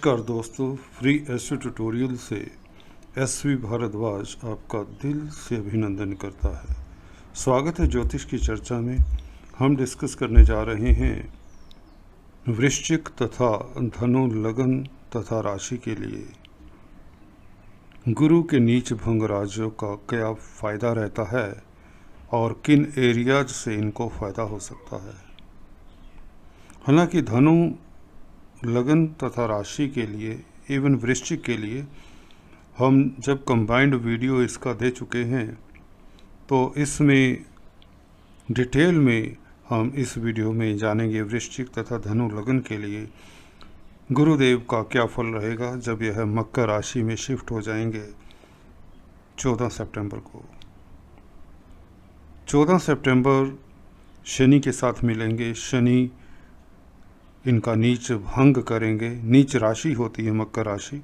नमस्कार दोस्तों, free astro tutorial से एसवी भारद्वाज आपका दिल से अभिनंदन करता है। स्वागत है ज्योतिष की चर्चा में। हम डिस्कस करने जा रहे हैं वृश्चिक तथा धनु लगन तथा राशि के लिए गुरु के नीच भंग राजयों का क्या फ़ायदा रहता है और किन एरियाज से इनको फ़ायदा हो सकता है। हालांकि धनु लगन तथा राशि के लिए, इवन वृश्चिक के लिए हम जब कंबाइंड वीडियो इसका दे चुके हैं, तो इसमें डिटेल में हम इस वीडियो में जानेंगे वृश्चिक तथा धनु लगन के लिए गुरुदेव का क्या फल रहेगा जब यह मकर राशि में शिफ्ट हो जाएंगे 14 सितंबर को। 14 सितंबर शनि के साथ मिलेंगे। शनि इनका नीच भंग करेंगे। नीच राशि होती है मकर राशि,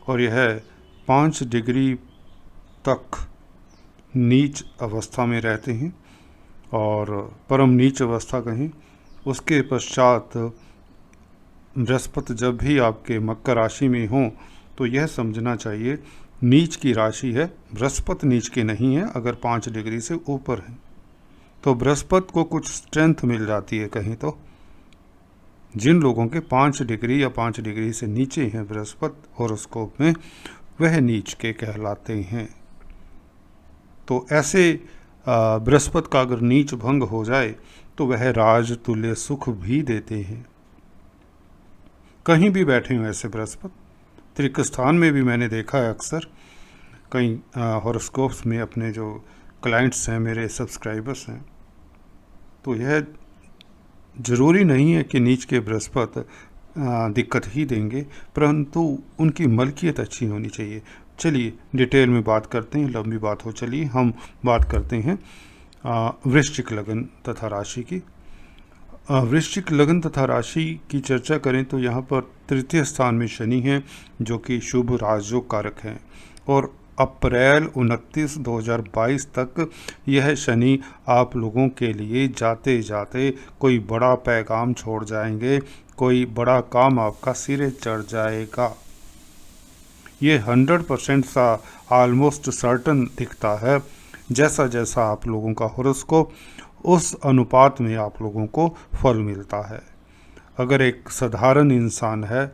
और यह 5 डिग्री तक नीच अवस्था में रहते हैं और परम नीच अवस्था कहें। उसके पश्चात बृहस्पति जब भी आपके मकर राशि में हों तो यह समझना चाहिए नीच की राशि है, बृहस्पति नीच की नहीं है। अगर 5 डिग्री से ऊपर है तो बृहस्पति को कुछ स्ट्रेंथ मिल जाती है कहीं। तो जिन लोगों के 5 डिग्री या 5 डिग्री से नीचे हैं बृहस्पति हॉरोस्कोप में, वह नीच के कहलाते हैं। तो ऐसे बृहस्पति का अगर नीच भंग हो जाए तो वह राज तुल्य सुख भी देते हैं। कहीं भी बैठे हुए ऐसे बृहस्पति, त्रिक स्थान में भी मैंने देखा है अक्सर कई हॉरोस्कोप्स में। अपने जो क्लाइंट्स हैं, मेरे सब्सक्राइबर्स हैं, तो यह ज़रूरी नहीं है कि नीच के बृहस्पति दिक्कत ही देंगे, परंतु उनकी मलकियत अच्छी होनी चाहिए। चलिए डिटेल में बात करते हैं, लंबी बात हो। चलिए हम बात करते हैं वृश्चिक लगन तथा राशि की। वृश्चिक लगन तथा राशि की चर्चा करें तो यहाँ पर तृतीय स्थान में शनि है, जो कि शुभ राजयोग कारक हैं, और अप्रैल 29, 2022 तक यह शनि आप लोगों के लिए जाते जाते कोई बड़ा पैगाम छोड़ जाएंगे। कोई बड़ा काम आपका सिरे चढ़ जाएगा। ये 100% सा ऑलमोस्ट सर्टन दिखता है। जैसा जैसा आप लोगों का हॉरोस्कोप, उस अनुपात में आप लोगों को फल मिलता है। अगर एक साधारण इंसान है,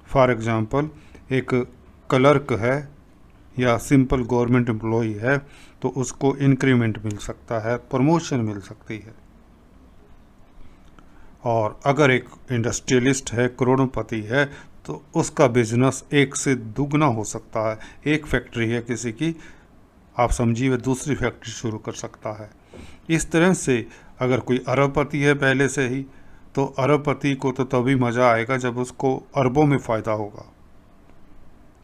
फॉर एग्जांपल एक क्लर्क है या सिंपल गवर्नमेंट एम्प्लॉई है, तो उसको इंक्रीमेंट मिल सकता है, प्रमोशन मिल सकती है। और अगर एक इंडस्ट्रियलिस्ट है, करोड़पति है, तो उसका बिजनेस 1 से दुगना हो सकता है। एक फैक्ट्री है किसी की, आप समझिए वह दूसरी फैक्ट्री शुरू कर सकता है। इस तरह से अगर कोई अरबपति है पहले से ही, तो अरबपति को तो तभी मज़ा आएगा जब उसको अरबों में फ़ायदा होगा।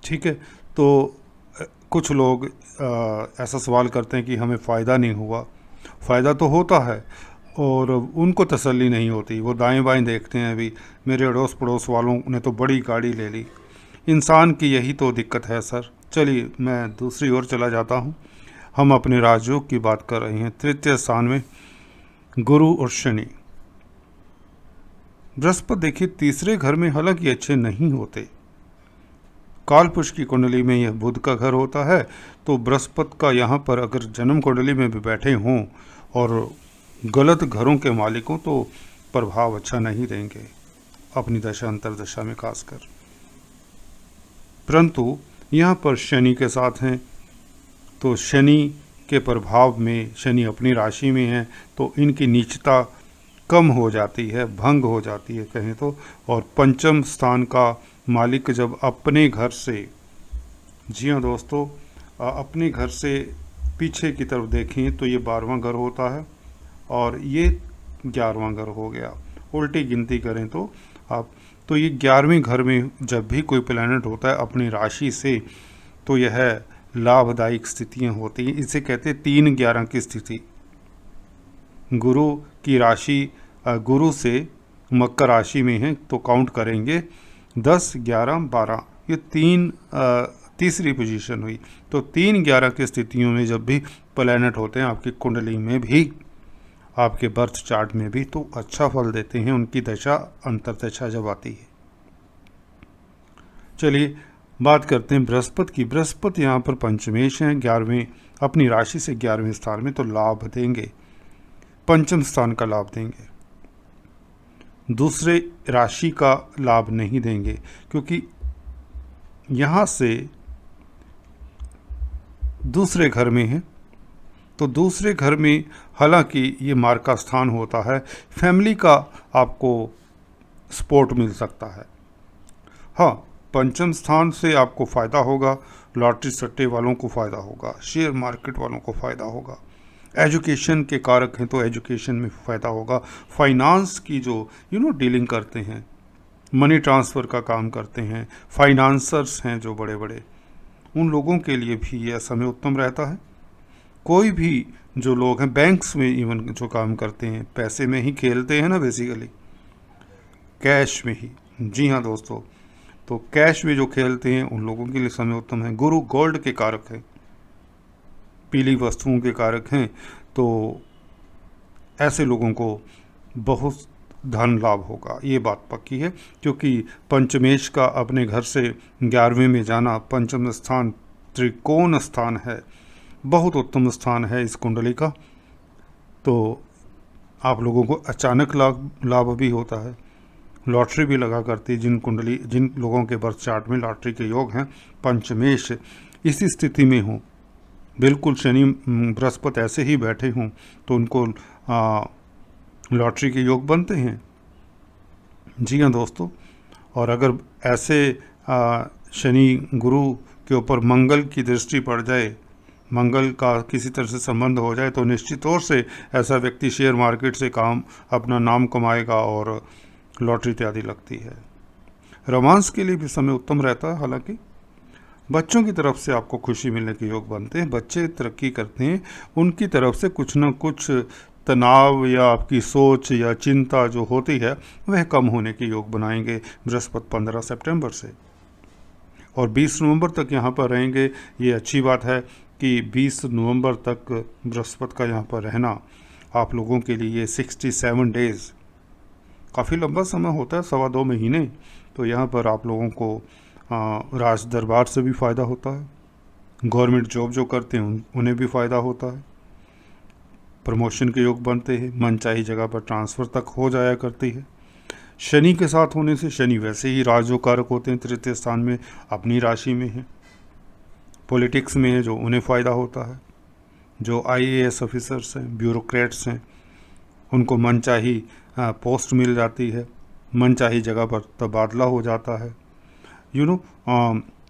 ठीक है, तो कुछ लोग ऐसा सवाल करते हैं कि हमें फ़ायदा नहीं हुआ। फ़ायदा तो होता है और उनको तसल्ली नहीं होती। वो दाएं बाएं देखते हैं, अभी मेरे अड़ोस पड़ोस वालों ने तो बड़ी गाड़ी ले ली। इंसान की यही तो दिक्कत है सर। चलिए मैं दूसरी ओर चला जाता हूँ। हम अपने राजयोग की बात कर रहे हैं। तृतीय स्थान में गुरु और शनि। बृहस्पति देखिए तीसरे घर में हालांकि अच्छे नहीं होते। कालपुरुष की कुंडली में यह बुध का घर होता है, तो बृहस्पति का यहाँ पर अगर जन्म कुंडली में भी बैठे हों और गलत घरों के मालिक हों तो प्रभाव अच्छा नहीं देंगे अपनी दशा अंतरदशा में खासकर। परंतु यहाँ पर शनि के साथ हैं, तो शनि के प्रभाव में, शनि अपनी राशि में है, तो इनकी नीचता कम हो जाती है, भंग हो जाती है कहें तो। और पंचम स्थान का मालिक जब अपने घर से, जी हाँ दोस्तों, अपने घर से पीछे की तरफ देखें तो ये 12वां घर होता है और ये 11वां घर हो गया। उल्टी गिनती करें तो आप, तो ये 11वें घर में जब भी कोई प्लैनेट होता है अपनी राशि से, तो यह लाभदायक स्थितियाँ होती हैं। इसे कहते हैं 3-11 की स्थिति। गुरु की राशि गुरु से मकर राशि में है तो काउंट करेंगे 10, 11, 12, ये तीसरी पोजीशन हुई। तो 3-11 की स्थितियों में जब भी प्लैनेट होते हैं आपकी कुंडली में भी, आपके बर्थ चार्ट में भी, तो अच्छा फल देते हैं उनकी दशा अंतरदशा जब आती है। चलिए बात करते हैं बृहस्पति की। बृहस्पति यहाँ पर पंचमेश हैं, 11वें अपनी राशि से 11वें स्थान में, तो लाभ देंगे, पंचम स्थान का लाभ देंगे, दूसरे राशि का लाभ नहीं देंगे, क्योंकि यहाँ से दूसरे घर में है। तो दूसरे घर में हालांकि ये मार्ग का स्थान होता है, फैमिली का आपको सपोर्ट मिल सकता है। हाँ, पंचम स्थान से आपको फ़ायदा होगा, लॉटरी सट्टे वालों को फ़ायदा होगा, शेयर मार्केट वालों को फ़ायदा होगा, एजुकेशन के कारक हैं तो एजुकेशन में फ़ायदा होगा, फाइनेंस की जो डीलिंग करते हैं, मनी ट्रांसफ़र का काम करते हैं, फाइनेंसर्स हैं जो बड़े बड़े, उन लोगों के लिए भी यह समय उत्तम रहता है। कोई भी जो लोग हैं बैंक्स में इवन जो काम करते हैं, पैसे में ही खेलते हैं ना, बेसिकली कैश में ही। जी हाँ दोस्तों, तो कैश में जो खेलते हैं उन लोगों के लिए समय उत्तम है। गुरु गोल्ड के कारक हैं, पीली वस्तुओं के कारक हैं, तो ऐसे लोगों को बहुत धन लाभ होगा, ये बात पक्की है। क्योंकि पंचमेश का अपने घर से 11वें में जाना, पंचम स्थान त्रिकोण स्थान है, बहुत उत्तम स्थान है इस कुंडली का। तो आप लोगों को अचानक लाभ भी होता है, लॉटरी भी लगा करती है। जिन लोगों के बर्थ चार्ट में लॉटरी के योग हैं, पंचमेश इसी स्थिति में हो, बिल्कुल शनि बृहस्पति ऐसे ही बैठे हों, तो उनको लॉटरी के योग बनते हैं। जी हाँ दोस्तों, और अगर ऐसे शनि गुरु के ऊपर मंगल की दृष्टि पड़ जाए, मंगल का किसी तरह से संबंध हो जाए, तो निश्चित तौर से ऐसा व्यक्ति शेयर मार्केट से अपना नाम कमाएगा और लॉटरी इत्यादि लगती है। रोमांस के लिए भी समय उत्तम रहता है। हालांकि बच्चों की तरफ से आपको खुशी मिलने के योग बनते हैं, बच्चे तरक्की करते हैं, उनकी तरफ से कुछ न कुछ तनाव या आपकी सोच या चिंता जो होती है वह कम होने के योग बनाएंगे बृहस्पति 15 सितंबर से, और 20 नवंबर तक यहाँ पर रहेंगे। ये अच्छी बात है कि 20 नवंबर तक बृहस्पति का यहाँ पर रहना आप लोगों के लिए 67 डेज़ काफ़ी लंबा समय होता है, 2.25 महीने। तो यहाँ पर आप लोगों को राज दरबार से भी फ़ायदा होता है, गवर्नमेंट जॉब जो करते हैं उन्हें भी फ़ायदा होता है, प्रमोशन के योग बनते हैं, मनचाही जगह पर ट्रांसफ़र तक हो जाया करती है। शनि के साथ होने से, शनि वैसे ही राजयोगकारक होते हैं, तृतीय स्थान में अपनी राशि में है, पॉलिटिक्स में है जो उन्हें फ़ायदा होता है। जो IAS ऑफिसर्स हैं, ब्यूरोक्रेट्स हैं, उनको मनचाही पोस्ट मिल जाती है, मनचाही जगह पर तबादला हो जाता है,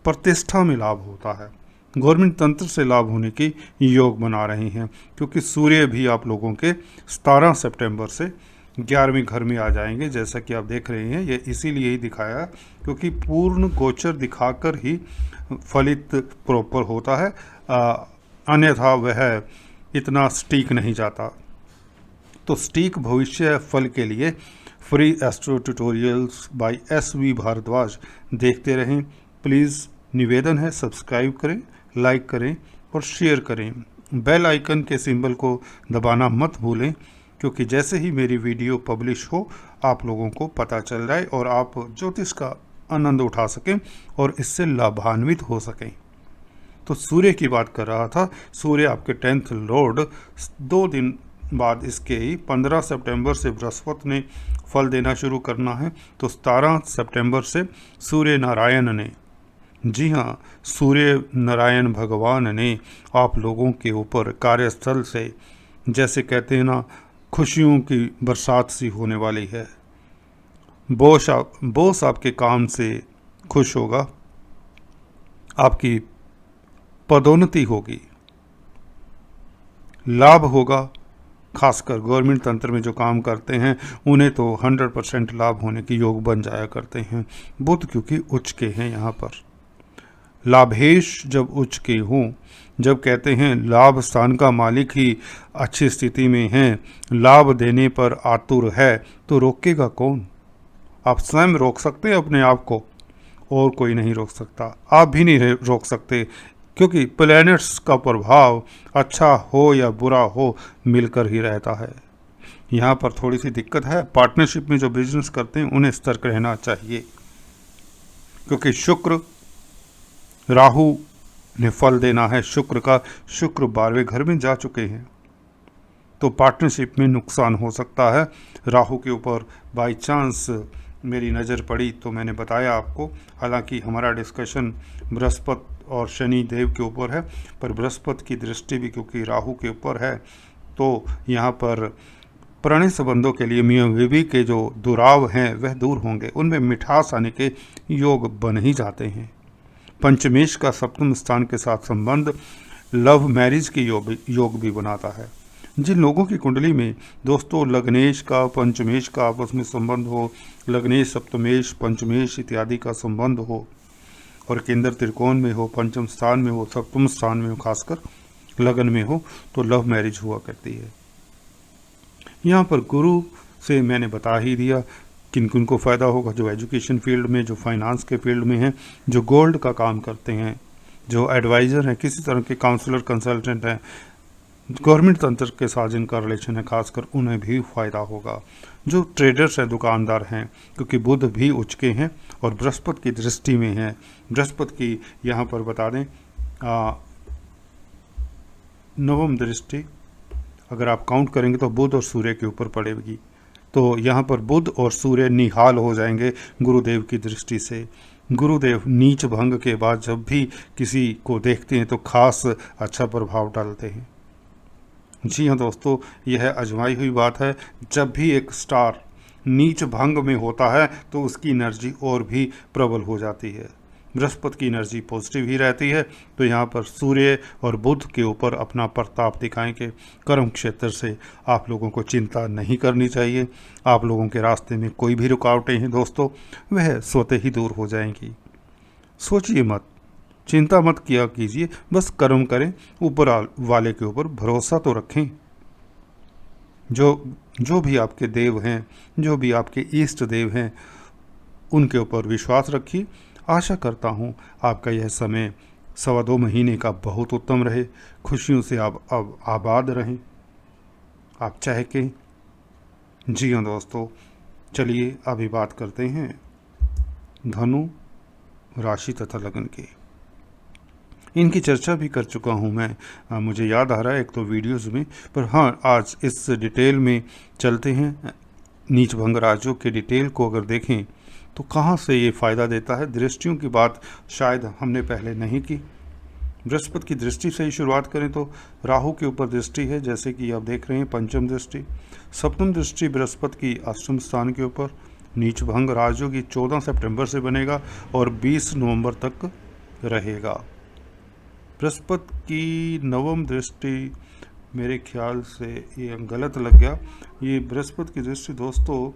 प्रतिष्ठा में लाभ होता है, गवर्नमेंट तंत्र से लाभ होने की योग बना रहे हैं। क्योंकि सूर्य भी आप लोगों के 17 सितंबर से 11वें घर में आ जाएंगे, जैसा कि आप देख रहे हैं। ये इसीलिए ही दिखाया क्योंकि पूर्ण गोचर दिखाकर ही फलित प्रॉपर होता है, अन्यथा वह इतना सटीक नहीं जाता। तो सटीक भविष्य फल के लिए free astro tutorials by SV Bharadwaj देखते रहें। प्लीज़ निवेदन है, सब्सक्राइब करें, लाइक करें और शेयर करें। बेल आइकन के सिंबल को दबाना मत भूलें, क्योंकि जैसे ही मेरी वीडियो पब्लिश हो आप लोगों को पता चल जाए और आप ज्योतिष का आनंद उठा सकें और इससे लाभान्वित हो सकें। तो सूर्य की बात कर रहा था। सूर्य आपके 10th लॉर्ड 2 दिन बाद इसके ही 15 सितंबर से बृहस्पति ने फल देना शुरू करना है। तो 17 सितंबर से सूर्य नारायण ने, जी हाँ, सूर्य नारायण भगवान ने आप लोगों के ऊपर कार्यस्थल से, जैसे कहते हैं ना, खुशियों की बरसात सी होने वाली है। बॉस आपके काम से खुश होगा, आपकी पदोन्नति होगी, लाभ होगा। खासकर गवर्नमेंट तंत्र में जो काम करते हैं उन्हें तो 100% लाभ होने के योग बन जाया करते हैं। बुध क्योंकि उच्च के हैं यहाँ पर, लाभेश जब उच्च के हों, जब कहते हैं लाभ स्थान का मालिक ही अच्छी स्थिति में है, लाभ देने पर आतुर है, तो रोकेगा कौन? आप स्वयं रोक सकते हैं अपने आप को, और कोई नहीं रोक सकता। आप भी नहीं रोक सकते, क्योंकि प्लैनेट्स का प्रभाव अच्छा हो या बुरा हो मिलकर ही रहता है। यहाँ पर थोड़ी सी दिक्कत है, पार्टनरशिप में जो बिजनेस करते हैं उन्हें सतर्क रहना चाहिए, क्योंकि शुक्र, राहु ने फल देना है शुक्र का, शुक्र 12वें घर में जा चुके हैं, तो पार्टनरशिप में नुकसान हो सकता है। राहु के ऊपर बाई चांस मेरी नज़र पड़ी तो मैंने बताया आपको, हालांकि हमारा डिस्कशन बृहस्पति और शनि देव के ऊपर है, पर बृहस्पति की दृष्टि भी क्योंकि राहु के ऊपर है, तो यहाँ पर पुराने संबंधों के लिए मियाँ बीवी के जो दुराव हैं वह दूर होंगे, उनमें मिठास आने के योग बन ही जाते हैं। पंचमेश का सप्तम स्थान के साथ संबंध लव मैरिज के योग भी बनाता है। जिन लोगों की कुंडली में दोस्तों लग्नेश का पंचमेश का आपस में संबंध हो, लग्नेश सप्तमेश पंचमेश इत्यादि का संबंध हो, और केंद्र त्रिकोण में हो, पंचम स्थान में हो, सप्तम स्थान में हो, खासकर लगन में हो, तो लव मैरिज हुआ करती है। यहाँ पर गुरु से मैंने बता ही दिया किन किन को फ़ायदा होगा, जो एजुकेशन फील्ड में, जो फाइनेंस के फील्ड में हैं, जो गोल्ड का काम करते हैं, जो एडवाइज़र हैं, किसी तरह के काउंसलर कंसल्टेंट हैं, गवर्नमेंट तंत्र के साथ जिनका रिलेशन है खासकर उन्हें भी फ़ायदा होगा। जो ट्रेडर्स हैं, दुकानदार हैं, क्योंकि बुध भी उच्च के हैं और बृहस्पति की दृष्टि में है। बृहस्पति की यहाँ पर बता दें नवम दृष्टि अगर आप काउंट करेंगे तो बुध और सूर्य के ऊपर पड़ेगी, तो यहाँ पर बुध और सूर्य निहाल हो जाएंगे गुरुदेव की दृष्टि से। गुरुदेव नीच भंग के बाद जब भी किसी को देखते हैं तो खास अच्छा प्रभाव डालते हैं। जी हाँ दोस्तों, यह आजमाई हुई बात है। जब भी एक स्टार नीच भंग में होता है तो उसकी एनर्जी और भी प्रबल हो जाती है। बृहस्पति की एनर्जी पॉजिटिव ही रहती है, तो यहाँ पर सूर्य और बुध के ऊपर अपना प्रताप दिखाएंगे। कर्म क्षेत्र से आप लोगों को चिंता नहीं करनी चाहिए। आप लोगों के रास्ते में कोई भी रुकावटें हैं दोस्तों, वह स्वतः ही दूर हो जाएंगी। सोचिए मत, चिंता मत किया कीजिए, बस कर्म करें, ऊपर वाले के ऊपर भरोसा तो रखें। जो भी आपके देव हैं, जो भी आपके इष्ट देव हैं, उनके ऊपर विश्वास रखिए। आशा करता हूँ आपका यह समय 2.25 महीने का बहुत उत्तम रहे, खुशियों से आप अब आबाद रहें, आप चाहे के। जी हाँ दोस्तों, चलिए अभी बात करते हैं धनु राशि तथा लगन की। इनकी चर्चा भी कर चुका हूँ मैं, मुझे याद आ रहा है एक तो वीडियोस में, पर हाँ आज इस डिटेल में चलते हैं। नीच भंग राजयोग के डिटेल को अगर देखें तो कहाँ से ये फ़ायदा देता है। दृष्टियों की बात शायद हमने पहले नहीं की। बृहस्पति की दृष्टि से ही शुरुआत करें तो राहु के ऊपर दृष्टि है, जैसे कि आप देख रहे हैं पंचम दृष्टि। सप्तम दृष्टि बृहस्पति की अष्टम स्थान के ऊपर। नीच भंग राजयोग 14 सितंबर से बनेगा और 20 नवंबर तक रहेगा। बृहस्पति की नवम दृष्टि मेरे ख्याल से ये गलत लग गया, ये बृहस्पति की दृष्टि दोस्तों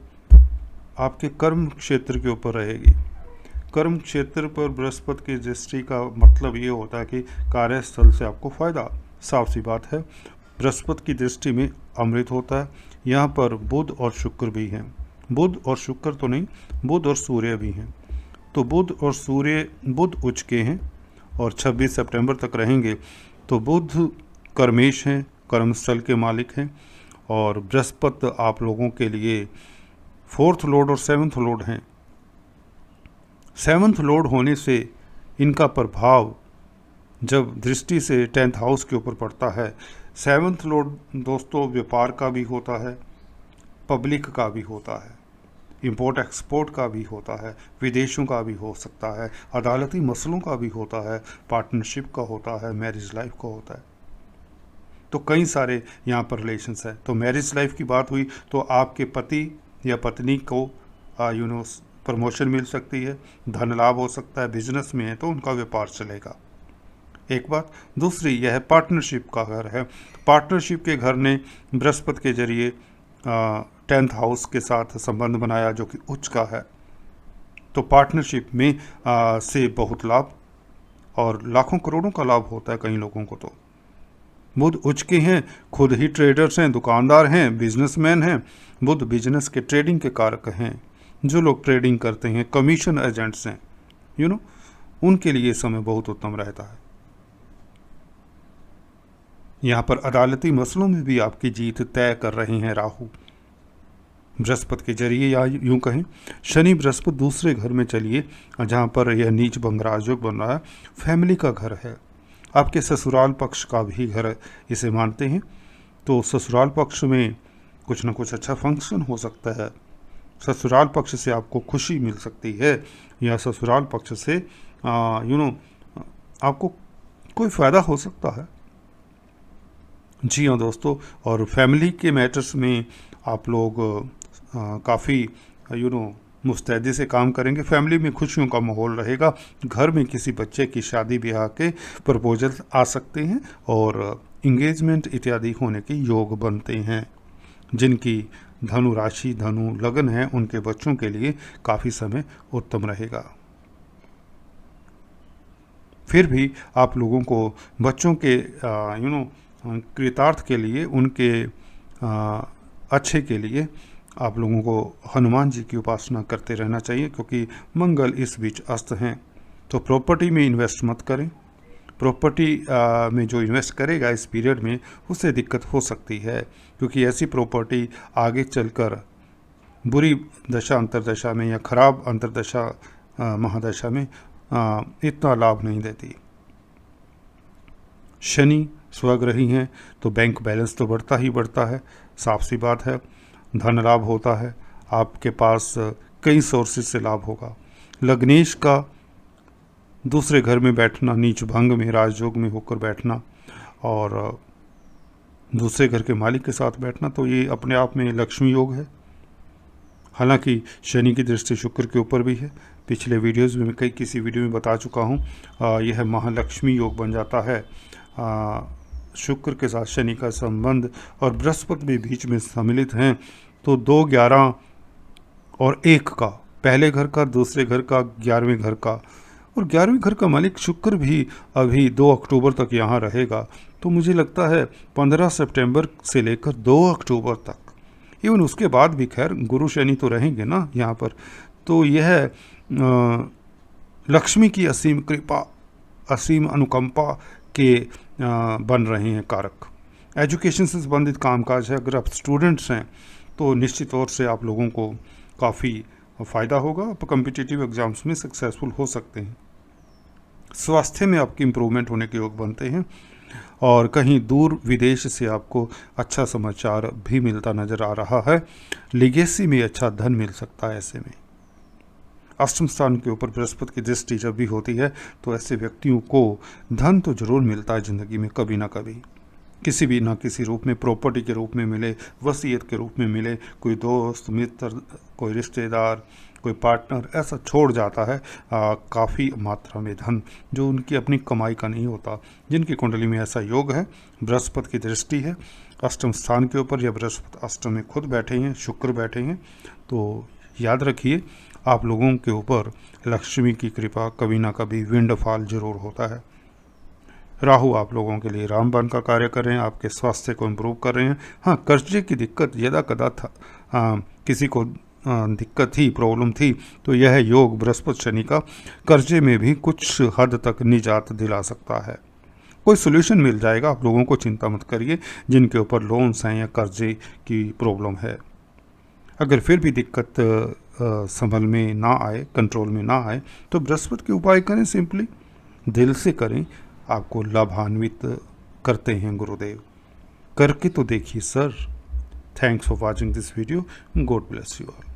आपके कर्म क्षेत्र के ऊपर रहेगी। कर्म क्षेत्र पर बृहस्पति की दृष्टि का मतलब ये होता है कि कार्यस्थल से आपको फ़ायदा, साफ सी बात है। बृहस्पति की दृष्टि में अमृत होता है। यहाँ पर बुध और शुक्र भी हैं, बुध और शुक्र तो नहीं, बुध और सूर्य भी हैं। तो बुध और सूर्य, बुध उच्च के हैं और 26 सितंबर तक रहेंगे। तो बुध कर्मेश हैं, कर्मस्थल के मालिक हैं, और बृहस्पति आप लोगों के लिए 4th लॉर्ड और 7th लॉर्ड हैं। 7th लॉर्ड होने से इनका प्रभाव जब दृष्टि से 10th हाउस के ऊपर पड़ता है। 7th लॉर्ड दोस्तों व्यापार का भी होता है, पब्लिक का भी होता है, इंपोर्ट एक्सपोर्ट का भी होता है, विदेशों का भी हो सकता है, अदालती मसलों का भी होता है, पार्टनरशिप का होता है, मैरिज लाइफ का होता है। तो कई सारे यहाँ पर रिलेशंस है। तो मैरिज लाइफ की बात हुई तो आपके पति या पत्नी को प्रमोशन मिल सकती है, धन लाभ हो सकता है, बिजनेस में है तो उनका व्यापार चलेगा। एक बात। दूसरी यह पार्टनरशिप का घर है। पार्टनरशिप के घर ने बृहस्पति के जरिए 10th हाउस के साथ संबंध बनाया जो कि उच्च का है। तो पार्टनरशिप में से बहुत लाभ और लाखों करोड़ों का लाभ होता है कई लोगों को। तो बुध उच्च के हैं, खुद ही ट्रेडर्स हैं, दुकानदार हैं, बिजनेसमैन हैं। बुध बिजनेस के ट्रेडिंग के कारक हैं। जो लोग ट्रेडिंग करते हैं, कमीशन एजेंट्स हैं, उनके लिए समय बहुत उत्तम रहता है। यहाँ पर अदालती मसलों में भी आपकी जीत तय कर रहे हैं राहु। बृहस्पति के जरिए, या यूं कहें शनि बृहस्पति दूसरे घर में चलिए जहाँ पर यह नीच भंग राजयोग बन रहा है, फैमिली का घर है, आपके ससुराल पक्ष का भी घर इसे मानते हैं। तो ससुराल पक्ष में कुछ ना कुछ अच्छा फंक्शन हो सकता है, ससुराल पक्ष से आपको खुशी मिल सकती है, या ससुराल पक्ष से आपको कोई फ़ायदा हो सकता है। जी हाँ दोस्तों, और फैमिली के मैटर्स में आप लोग काफ़ी मुस्तैदी से काम करेंगे। फैमिली में खुशियों का माहौल रहेगा, घर में किसी बच्चे की शादी ब्याह के प्रपोजल आ सकते हैं और इंगेजमेंट इत्यादि होने के योग बनते हैं। जिनकी धनु राशि धनु लगन है उनके बच्चों के लिए काफ़ी समय उत्तम रहेगा। फिर भी आप लोगों को बच्चों के कृतार्थ के लिए, उनके अच्छे के लिए आप लोगों को हनुमान जी की उपासना करते रहना चाहिए, क्योंकि मंगल इस बीच अस्त हैं। तो प्रॉपर्टी में इन्वेस्ट मत करें। प्रॉपर्टी में जो इन्वेस्ट करेगा इस पीरियड में उससे दिक्कत हो सकती है, क्योंकि ऐसी प्रॉपर्टी आगे चलकर बुरी दशा अंतरदशा में या खराब अंतरदशा महादशा में इतना लाभ नहीं देती। शनि स्वग्रही हैं तो बैंक बैलेंस तो बढ़ता ही बढ़ता है, साफ सी बात है। धन लाभ होता है, आपके पास कई सोर्सेज से लाभ होगा। लग्नेश का दूसरे घर में बैठना, नीच भंग में राजयोग में होकर बैठना और दूसरे घर के मालिक के साथ बैठना, तो ये अपने आप में लक्ष्मी योग है। हालांकि शनि की दृष्टि शुक्र के ऊपर भी है, पिछले वीडियोज़ में मैं किसी वीडियो में बता चुका हूँ। यह महालक्ष्मी योग बन जाता है। शुक्र के साथ शनि का संबंध और बृहस्पति भी बीच में सम्मिलित हैं, तो 2, 11 और 1 का, पहले घर का, दूसरे घर का, 11वें घर का, और 11वें घर का मालिक शुक्र भी अभी 2 अक्टूबर तक यहाँ रहेगा। तो मुझे लगता है 15 सितंबर से लेकर 2 अक्टूबर तक, इवन उसके बाद भी खैर गुरु शनि तो रहेंगे ना यहाँ पर। तो यह लक्ष्मी की असीम कृपा, असीम अनुकंपा के बन रहे हैं कारक। एजुकेशन से संबंधित कामकाज है, अगर आप स्टूडेंट्स हैं तो निश्चित तौर से आप लोगों को काफ़ी फ़ायदा होगा, आप कॉम्पिटिटिव एग्ज़ाम्स में सक्सेसफुल हो सकते हैं। स्वास्थ्य में आपकी इम्प्रूवमेंट होने के योग बनते हैं और कहीं दूर विदेश से आपको अच्छा समाचार भी मिलता नज़र आ रहा है। लिगेसी में अच्छा धन मिल सकता है। ऐसे में अष्टम स्थान के ऊपर बृहस्पति की दृष्टि जब भी होती है तो ऐसे व्यक्तियों को धन तो जरूर मिलता है ज़िंदगी में, कभी ना कभी, किसी भी ना किसी रूप में, प्रॉपर्टी के रूप में मिले, वसीयत के रूप में मिले, कोई दोस्त मित्र, कोई रिश्तेदार, कोई पार्टनर ऐसा छोड़ जाता है काफ़ी मात्रा में धन, जो उनकी अपनी कमाई का नहीं होता। जिनकी कुंडली में ऐसा योग है, बृहस्पति की दृष्टि है अष्टम स्थान के ऊपर, या बृहस्पति अष्टम में खुद बैठे हैं, शुक्र बैठे हैं, तो याद रखिए आप लोगों के ऊपर लक्ष्मी की कृपा कभी ना कभी विंडफॉल जरूर होता है। राहु आप लोगों के लिए रामबाण का कार्य कर रहे हैं, आपके स्वास्थ्य को इम्प्रूव कर रहे हैं। हाँ, कर्जे की दिक्कत यदा कदा था, किसी को दिक्कत थी, प्रॉब्लम थी, तो यह योग बृहस्पति शनि का कर्जे में भी कुछ हद तक निजात दिला सकता है। कोई सोल्यूशन मिल जाएगा, आप लोगों को चिंता मत करिए जिनके ऊपर लोन्स हैं या कर्जे की प्रॉब्लम है। अगर फिर भी दिक्कत संभल में ना आए, कंट्रोल में ना आए, तो बृहस्पति के उपाय करें, सिंपली दिल से करें, आपको लाभान्वित करते हैं गुरुदेव। करके तो देखिए sir. Thanks for watching this video. God bless you all.